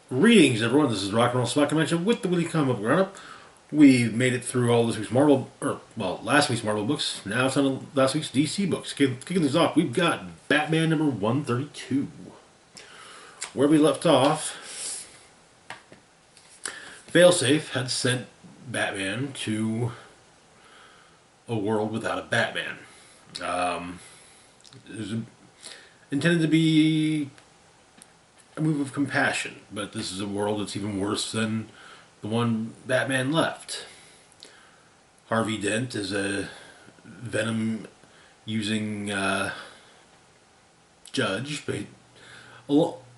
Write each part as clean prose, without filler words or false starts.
Greetings, everyone. This is Rock and Roll Spot Convention with the Weekly Comic Book Roundup. We've made it through all this week's last week's Marvel books. Now it's on to last week's DC books. Kicking things off, we've got Batman number 132. Where we left off, Failsafe had sent Batman to a world without a Batman. It was intended to be a move of compassion, but this is a world that's even worse than the one Batman left. Harvey Dent is a venom using judge, but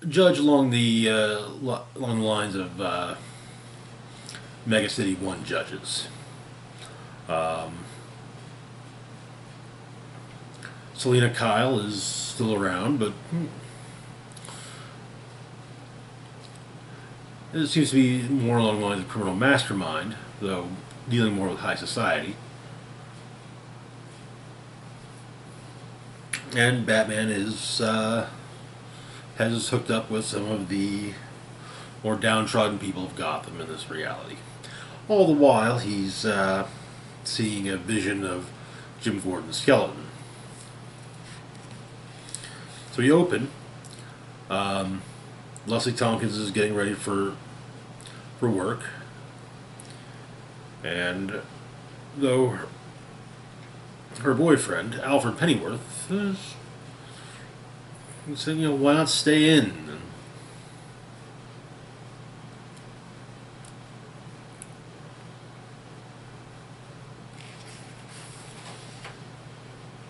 judge along the lines of Mega City 1 judges. Selina Kyle is still around, but it seems to be more along the lines of criminal mastermind, though dealing more with high society. And Batman is has us hooked up with some of the more downtrodden people of Gotham in this reality. All the while, he's seeing a vision of Jim Gordon's skeleton. So we open. Leslie Tompkins is getting ready for work, and though her boyfriend Alfred Pennyworth is saying, why not stay in?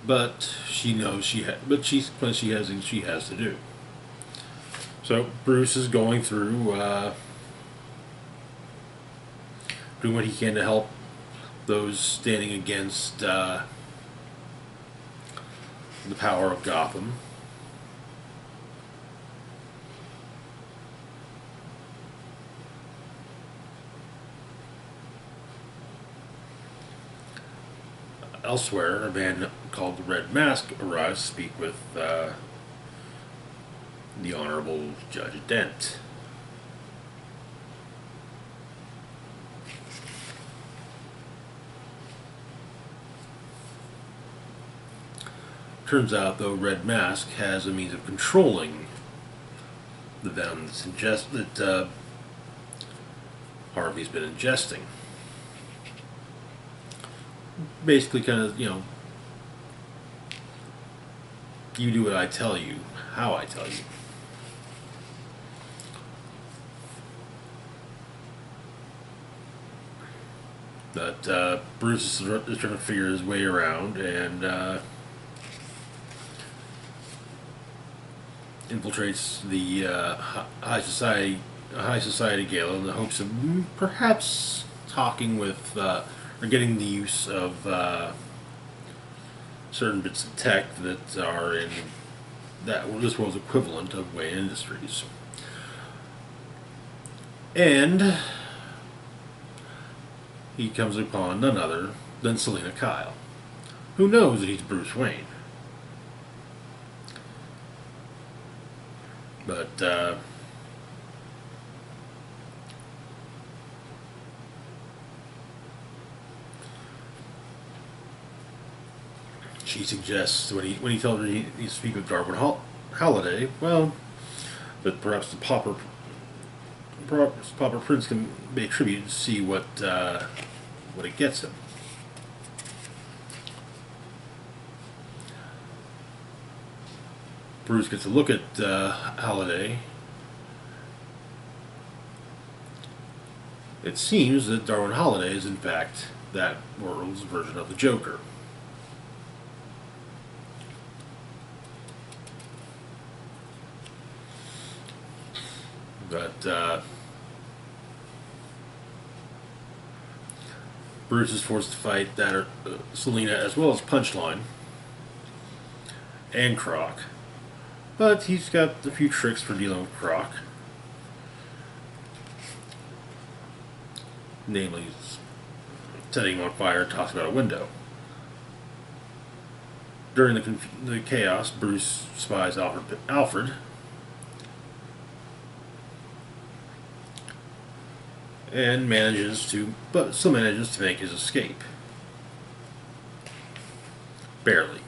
But she knows she has to do. So Bruce is going through doing what he can to help those standing against the power of Gotham. Elsewhere, a man called the Red Mask arrives to speak with the Honorable Judge Dent. Turns out, though, Red Mask has a means of controlling the venom that Harvey's been ingesting. Basically, kind of, you do what I tell you, how I tell you. But Bruce is trying to figure his way around and infiltrates the high society gala in the hopes of perhaps talking with or getting the use of certain bits of tech that are in this world's equivalent of Wayne Industries. And he comes upon none other than Selina Kyle, who knows that he's Bruce Wayne. But she suggests when he tells her he speak with Darwin Holiday, well, that perhaps the Pauper Prince can pay tribute to see what it gets him. Bruce gets a look at Holiday. It seems that Darwin Holiday is in fact that world's version of the Joker. But Bruce is forced to fight Selina as well as Punchline and Croc. But he's got a few tricks for dealing with Croc. Namely, setting him on fire and tossing him out a window. During the chaos, Bruce spies Alfred and but still manages to make his escape. Barely.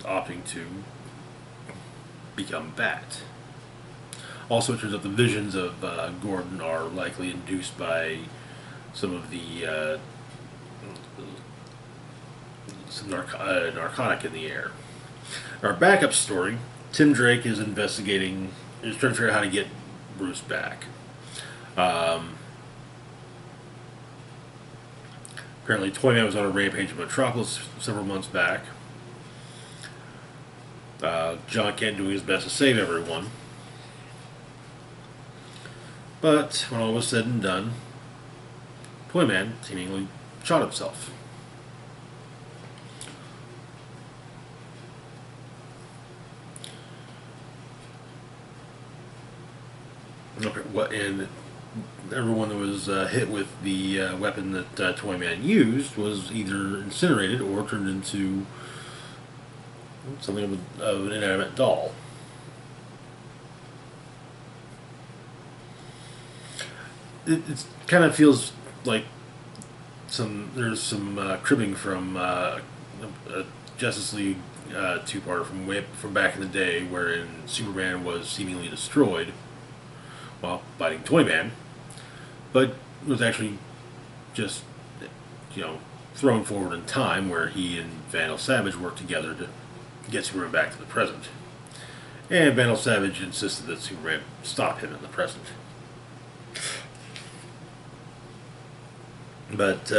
Opting to become Bat. Also, it turns out the visions of Gordon are likely induced by some of the narcotic in the air. Our backup story: Tim Drake is trying to figure out how to get Bruce back. Um, Apparently, Toyman was on a rampage in Metropolis several months back. John Kent doing his best to save everyone. But when all was said and done, Toyman seemingly shot himself. Okay, and everyone that was hit with the weapon that Toyman used was either incinerated or turned into something of an inanimate doll. It kind of feels like there's some cribbing from a Justice League two-parter from back in the day, wherein Superman was seemingly destroyed while fighting Toyman, but was actually just thrown forward in time, where he and Vandal Savage worked together to get Superman back to the present. And Vandal Savage insisted that Superman stop him in the present. But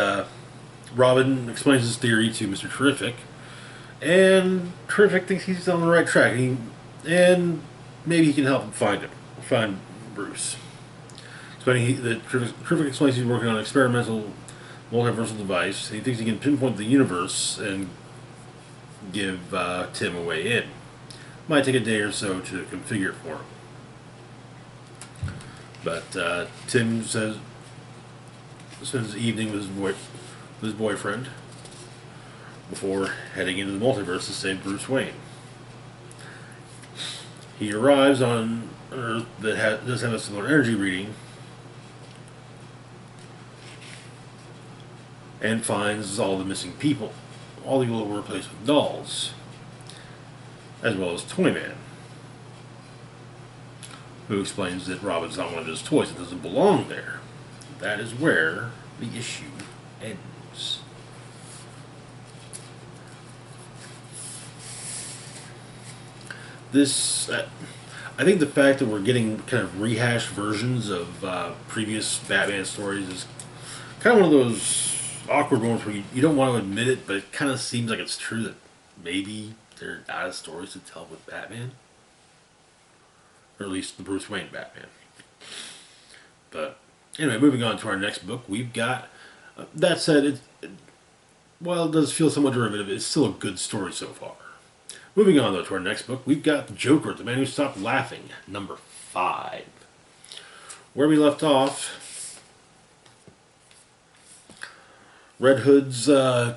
Robin explains his theory to Mr. Terrific, and Terrific thinks he's on the right track, and maybe he can help him find Bruce. Terrific explains he's working on an experimental multiversal device, and he thinks he can pinpoint the universe and give Tim a way in. Might take a day or so to configure it for him. But Tim spends the evening with his boyfriend before heading into the multiverse to save Bruce Wayne. He arrives on Earth that does have a similar energy reading, and finds all the missing people. All the people that were replaced with dolls, as well as Toyman, who explains that Robin's not one of his toys. It doesn't belong there. That is where the issue ends. I think the fact that we're getting kind of rehashed versions of previous Batman stories is kind of one of those awkward moments where you don't want to admit it, but it kind of seems like it's true that maybe they're out of stories to tell with Batman. Or at least the Bruce Wayne Batman. But anyway, moving on to our next book, we've got... that said, while it does feel somewhat derivative, it's still a good story so far. Moving on, though, to our next book, we've got Joker, The Man Who Stopped Laughing, number 5. Where we left off, Red Hood's Red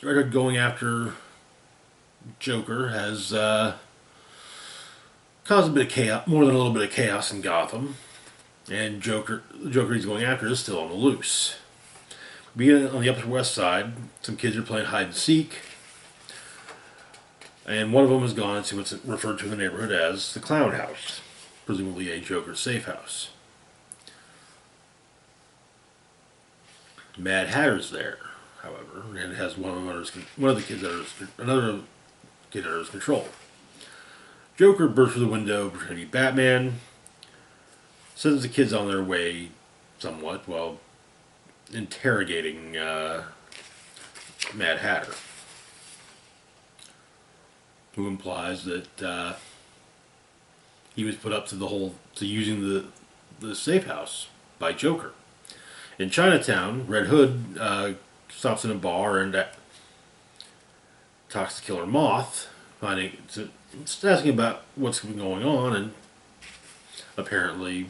Hood going after Joker has caused a bit of chaos, more than a little bit of chaos in Gotham, and the Joker he's going after is still on the loose. Beginning on the Upper West Side, some kids are playing hide and seek, and one of them has gone into what's referred to in the neighborhood as the Clown House, presumably a Joker safe house. Mad Hatter's there, however, and has another kid under his control. Joker bursts through the window pretending to be Batman, sends the kids on their way somewhat while interrogating Mad Hatter, who implies that he was put up to using the safe house by Joker. In Chinatown, Red Hood stops in a bar and talks to Killer Moth, asking about what's been going on, and apparently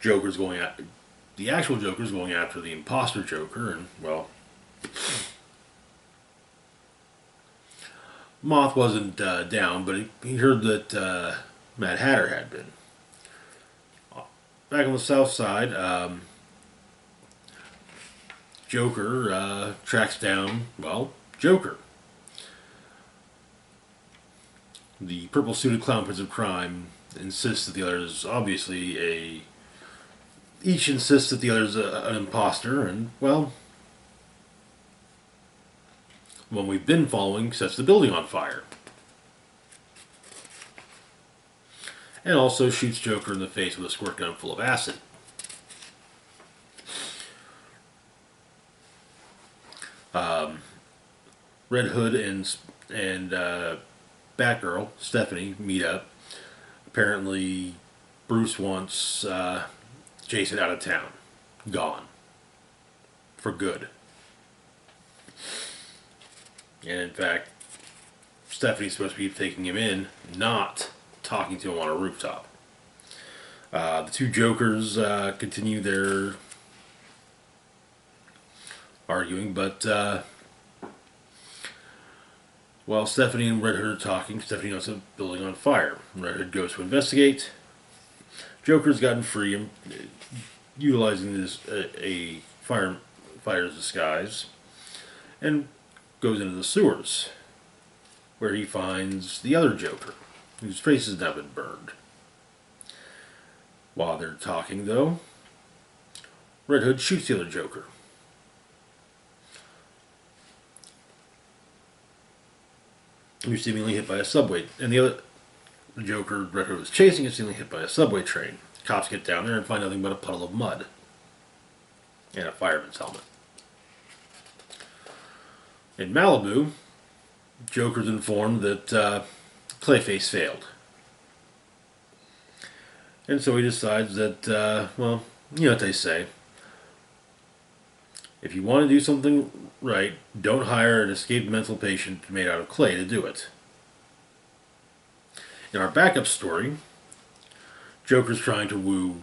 Joker's going the actual Joker's going after the imposter Joker, and, well, Moth wasn't down, but he heard that Mad Hatter had been. Back on the south side, Joker tracks down, well, Joker. The purple suited clown prince of crime insists that the other is obviously a. Each insists that the other is an imposter, and, well, one we've been following sets the building on fire. And also shoots Joker in the face with a squirt gun full of acid. Red Hood and Batgirl, Stephanie, meet up. Apparently, Bruce wants Jason out of town. Gone. For good. And in fact, Stephanie's supposed to be taking him in, not talking to him on a rooftop. The two Jokers continue their arguing, but while Stephanie and Red Hood are talking, Stephanie notices a building on fire. Red Hood goes to investigate. Joker's gotten free and utilizing this a firefighter's disguise, and goes into the sewers, where he finds the other Joker, whose face has now been burned. While they're talking, though, Red Hood shoots the other Joker. Who's seemingly hit by a subway, and the Joker Red Hood was chasing is seemingly hit by a subway train. Cops get down there and find nothing but a puddle of mud and a fireman's helmet. In Malibu, Joker's informed that Clayface failed. And so he decides that, well, you know what they say. If you want to do something right, don't hire an escaped mental patient made out of clay to do it. In our backup story, Joker's trying to woo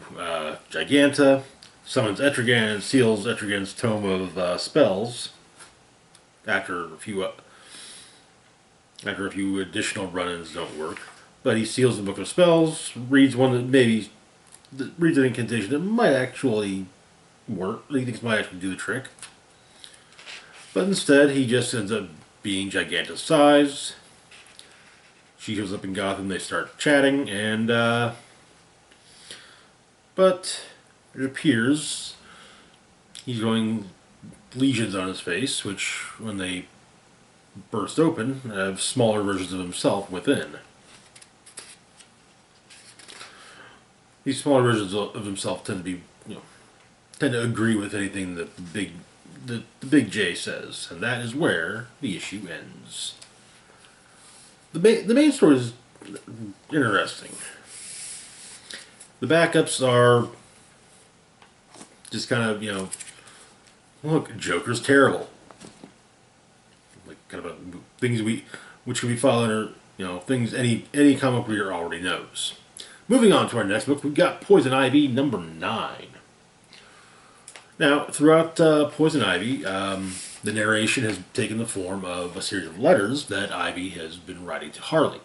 Giganta, summons Etrigan and seals Etrigan's tome of spells after a few additional run-ins don't work. But he seals the book of spells, reads one that reads an incantation that might actually work. He thinks might actually do the trick. But instead, he just ends up being Giganta's size. She shows up in Gotham, they start chatting, and but it appears he's growing lesions on his face, which, when they burst open, have smaller versions of himself within. These smaller versions of himself tend to agree with anything that the big J says, and that is where the issue ends. The main story is interesting. The backups are just kind of, look, Joker's terrible. Like, kind of things which can be followed, or, things any comic reader already knows. Moving on to our next book, we've got Poison Ivy number 9. Now, throughout Poison Ivy, the narration has taken the form of a series of letters that Ivy has been writing to Harley.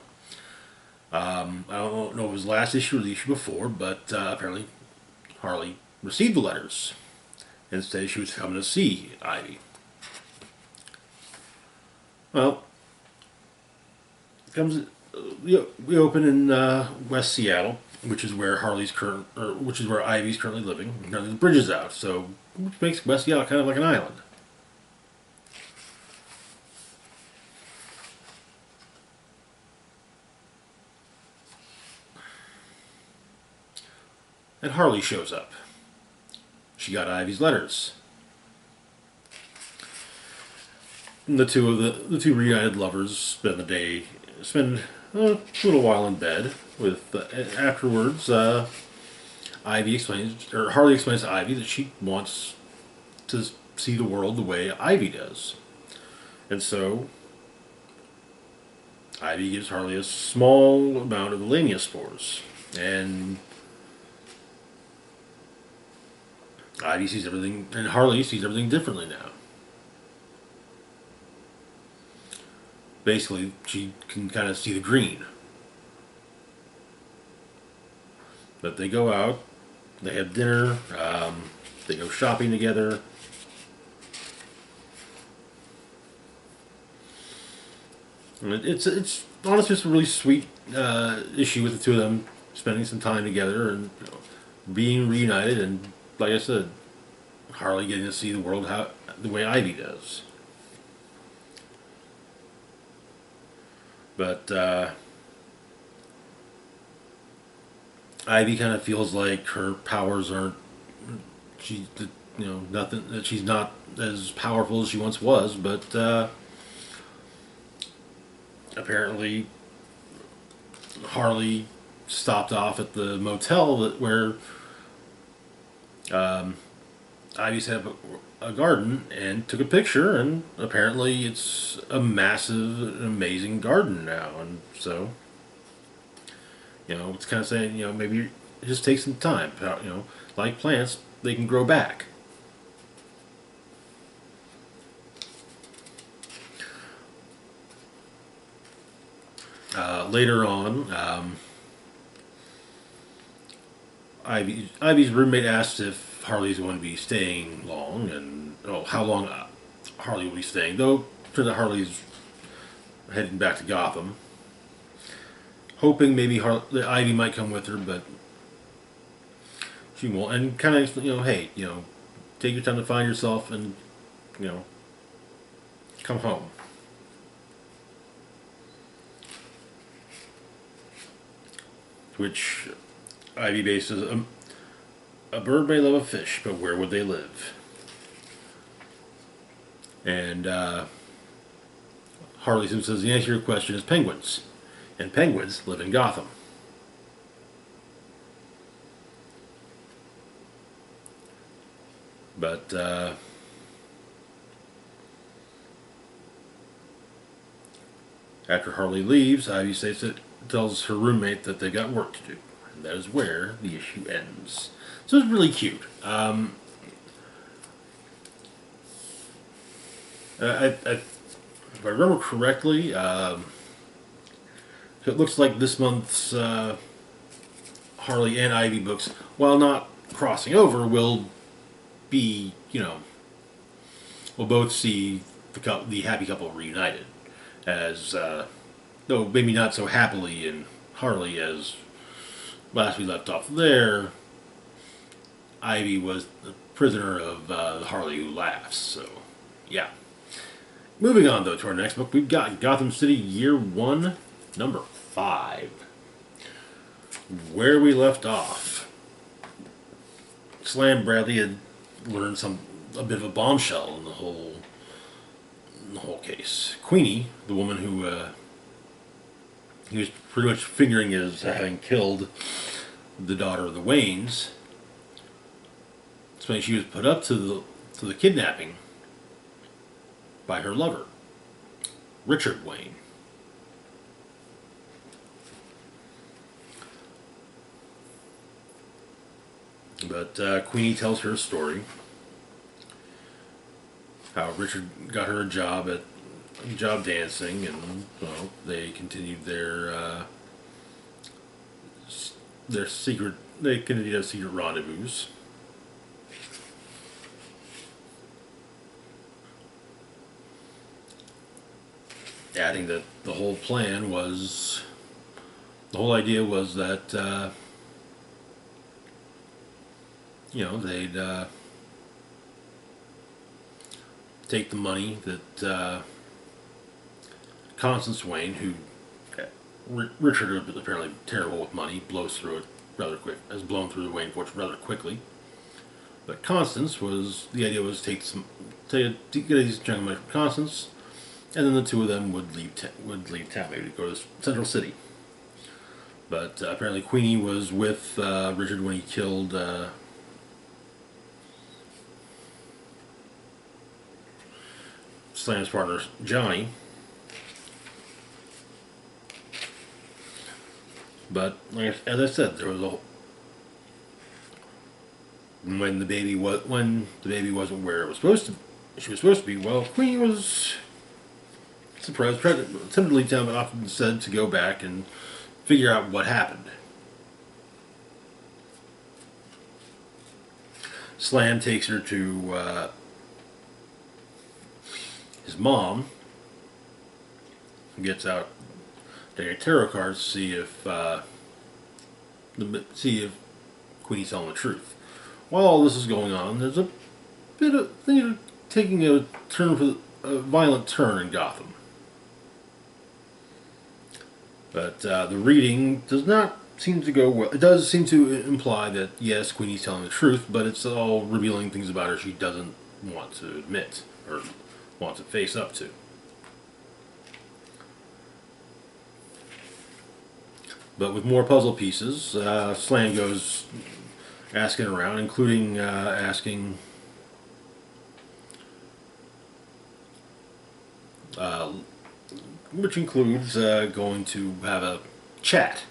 I don't know if it was the last issue or the issue before, but apparently Harley received the letters and said she was coming to see Ivy. Well, we open in West Seattle, which is where Ivy's currently living. Apparently the bridge is out, so which makes West Seattle kind of like an island. And Harley shows up. She got Ivy's letters. And the two reunited lovers spend a little while in bed. Afterwards, Harley explains to Ivy that she wants to see the world the way Ivy does, and so Ivy gives Harley a small amount of the Lania spores, and Ivy sees everything, and Harley sees everything differently now. Basically, she can kind of see the green. But they go out, they have dinner, they go shopping together. And it's honestly just a really sweet issue with the two of them spending some time together and being reunited. And like I said, Harley getting to see the world how the way Ivy does. But Ivy kind of feels like her powers aren't. She, nothing. That she's not as powerful as she once was. But apparently, Harley stopped off at the motel where Ivy set up a garden and took a picture, and apparently it's a massive, amazing garden now. And so, it's kind of saying, maybe it just takes some time. Like plants, they can grow back. Later on, Ivy's roommate asked if Harley's going to be staying long, and how long Harley will be staying. Though, turns out Harley's heading back to Gotham, hoping maybe that Ivy might come with her, but she won't. And kind of, hey, take your time to find yourself, and you know, come home. Which Ivy bases a bird may love a fish, but where would they live? And Harley Sim says the answer to your question is penguins, and penguins live in Gotham. But after Harley leaves, Ivy tells her roommate that they've got work to do, and that is where the issue ends. So it's really cute. If I remember correctly, it looks like this month's Harley and Ivy books, while not crossing over, will be, we'll both see the happy couple reunited, as though maybe not so happily in Harley as last we left off there. Ivy was the prisoner of Harley who laughs. So, yeah. Moving on though to our next book, we've got Gotham City Year 1, number 5. Where we left off, Slam Bradley had learned a bit of a bombshell in the whole case. Queenie, the woman who he was pretty much figuring as having killed the daughter of the Waynes, so she was put up to the kidnapping by her lover, Richard Wayne. But Queenie tells her story, how Richard got her a job dancing, and they continued their secret. They continued their secret rendezvous. Adding that the whole idea was that they'd take the money that Constance Wayne, who Richard is apparently terrible with money, blows through it rather quick, has blown through the Wayne fortune rather quickly. But Constance the idea was get a decent chunk of money from Constance, and then the two of them would leave town, maybe to go to Central City. But apparently Queenie was with Richard when he killed Slam's partner Johnny. But as I said, when the baby wasn't where it was supposed to, she was supposed to be. Well, Queenie was surprised, tentatively often said to go back and figure out what happened. Slam takes her to his mom, who gets out their tarot cards to see if Queenie's telling the truth. While all this is going on, there's a bit of things are taking a violent turn in Gotham. But the reading does not seem to go well. It does seem to imply that yes, Queenie's telling the truth, but it's all revealing things about her she doesn't want to admit or want to face up to. But with more puzzle pieces, Slam goes asking around, including asking which includes going to have a chat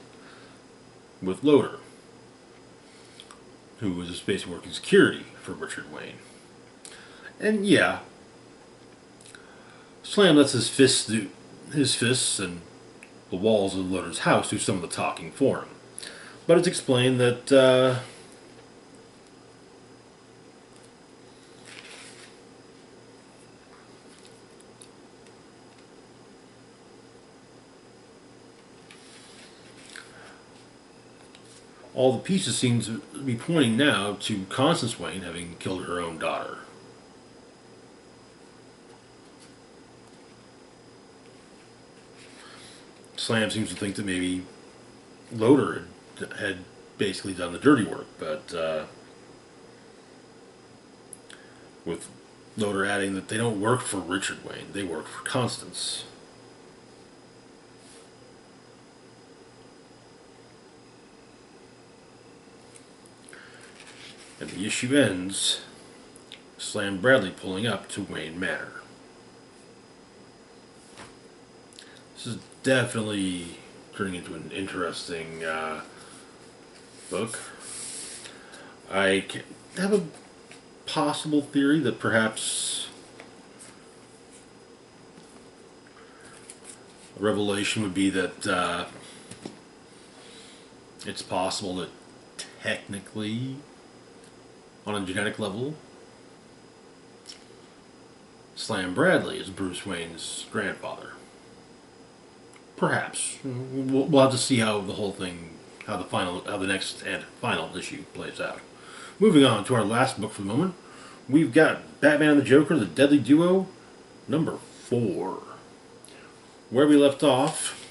with Loader, who was basically working security for Richard Wayne. And yeah, Slam lets his fists and the walls of Loader's house do some of the talking for him. But it's explained that all the pieces seem to be pointing now to Constance Wayne having killed her own daughter. Slam seems to think that maybe Loader had basically done the dirty work, but with Loader adding that they don't work for Richard Wayne, they work for Constance. And the issue ends, Slam Bradley pulling up to Wayne Manor. This is definitely turning into an interesting book. I have a possible theory that perhaps a revelation would be that it's possible that technically, on a genetic level, Slam Bradley is Bruce Wayne's grandfather. Perhaps. We'll have to see how the whole thing, how the next and final issue plays out. Moving on to our last book for the moment, we've got Batman and the Joker, The Deadly Duo, number 4. Where we left off,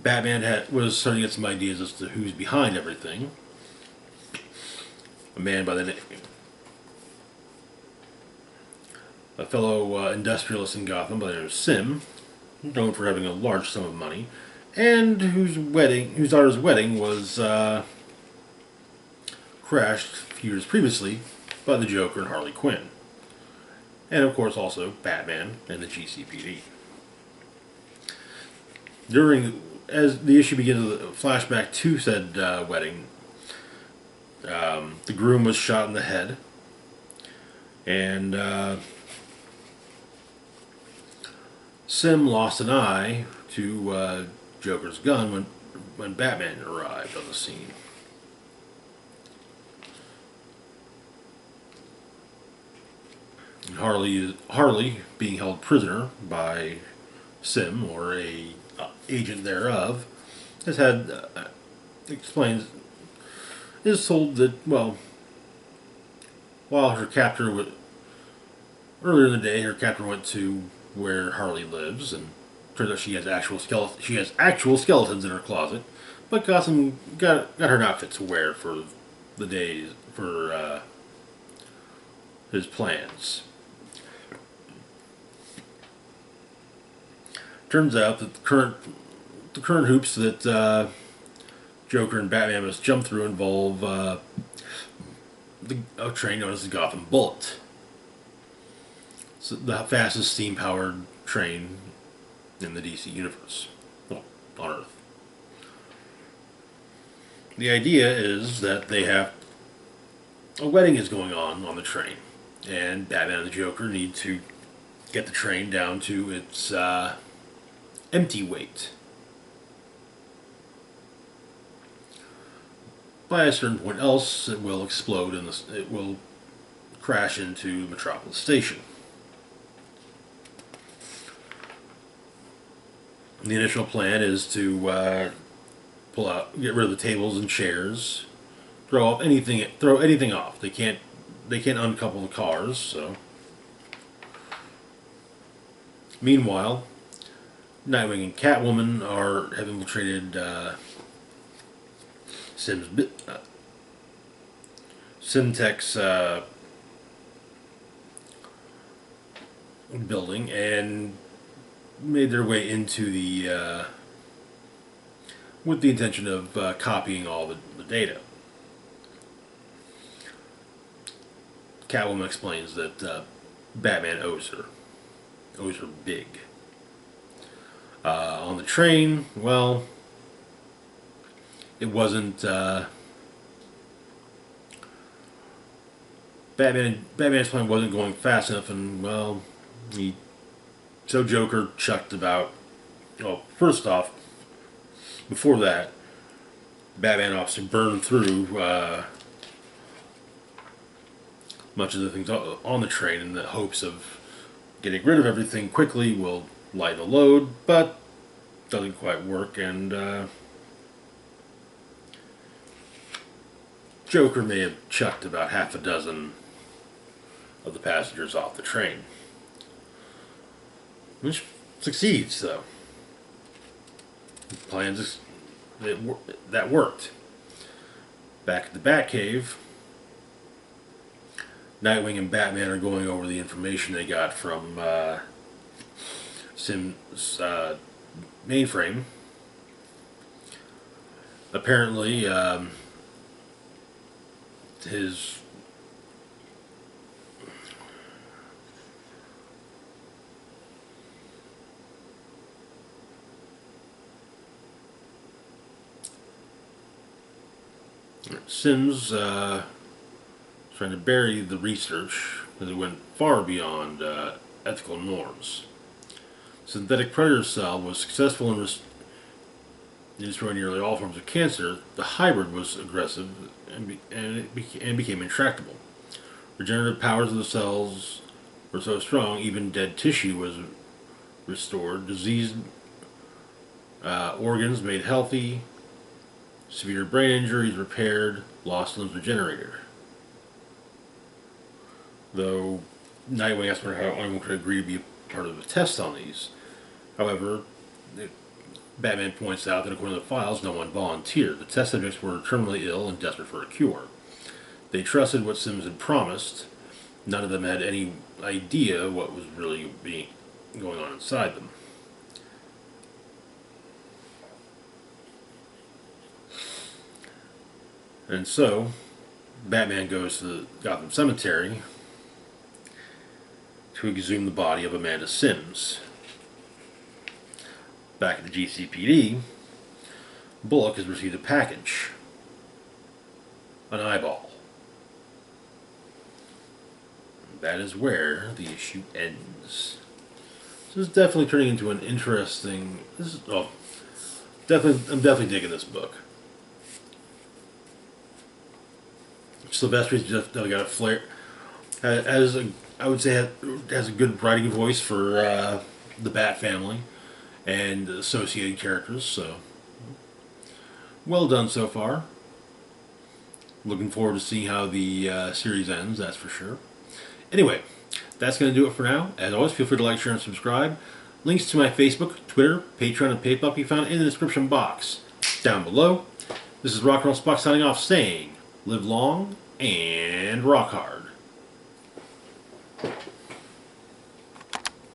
Batman was starting to get some ideas as to who's behind everything. A man by the name, a fellow industrialist in Gotham by the name of Sim, known for having a large sum of money, and whose daughter's wedding was crashed a few years previously by the Joker and Harley Quinn, and of course also Batman and the GCPD. As the issue begins with a flashback to said wedding, the groom was shot in the head, and Sim lost an eye to Joker's gun when Batman arrived on the scene. And Harley, being held prisoner by Sim, or a agent thereof, is told that, well, while her captor earlier in the day, her captor went to where Harley lives, and turns out she has actual skeletons in her closet, but Gotham got her an outfit to wear for the days for his plans. Turns out that the current hoops that Joker and Batman must jump through involve a train known as the Gotham Bullet. It's the fastest steam-powered train in the DC universe. Well, on Earth. The idea is that they have a wedding is going on the train, and Batman and the Joker need to get the train down to its empty weight. By a certain point else, it will explode and it will crash into Metropolis Station. The initial plan is to get rid of the tables and chairs, throw anything off. They can't uncouple the cars. So, meanwhile, Nightwing and Catwoman have infiltrated Simtech's building and made their way into the with the intention of copying all the data. Catwoman explains that Batman owes her big. On the train, well, it wasn't. Batman's plan wasn't going fast enough, and well, so Joker chucked about. Well, first off, before that, Batman obviously burned through much of the things on the train in the hopes of getting rid of everything quickly will lighten the load, but doesn't quite work, and Joker may have chucked about half a dozen of the passengers off the train. Which succeeds, though. Plans that worked. Back at the Batcave, Nightwing and Batman are going over the information they got from Sim's mainframe. Apparently, his Sims trying to bury the research because it went far beyond ethical norms. Synthetic predator cell was successful in destroying nearly all forms of cancer. The hybrid was aggressive and became intractable. Regenerative powers of the cells were so strong, even dead tissue was restored. Diseased organs made healthy. Severe brain injuries repaired. Lost limbs regenerated. Though Nightwing asked how anyone could agree to be a part of the test on these. However, Batman points out that according to the files, no one volunteered. The test subjects were terminally ill and desperate for a cure. They trusted what Sims had promised. None of them had any idea what was really going on inside them. And so, Batman goes to the Gotham Cemetery to exhume the body of Amanda Sims. Back at the GCPD, Bullock has received a package. An eyeball. That is where the issue ends. This is definitely turning into an interesting... I'm definitely digging this book. Silvestri's definitely got a flair. I would say has a good writing voice for the Bat family and associated characters. So, well done so far. Looking forward to seeing how the series ends, that's for sure. Anyway, that's going to do it for now. As always, feel free to like, share, and subscribe. Links to my Facebook, Twitter, Patreon, and PayPal can be found in the description box down below. This is Rock and Roll Spock signing off saying, live long and rock hard.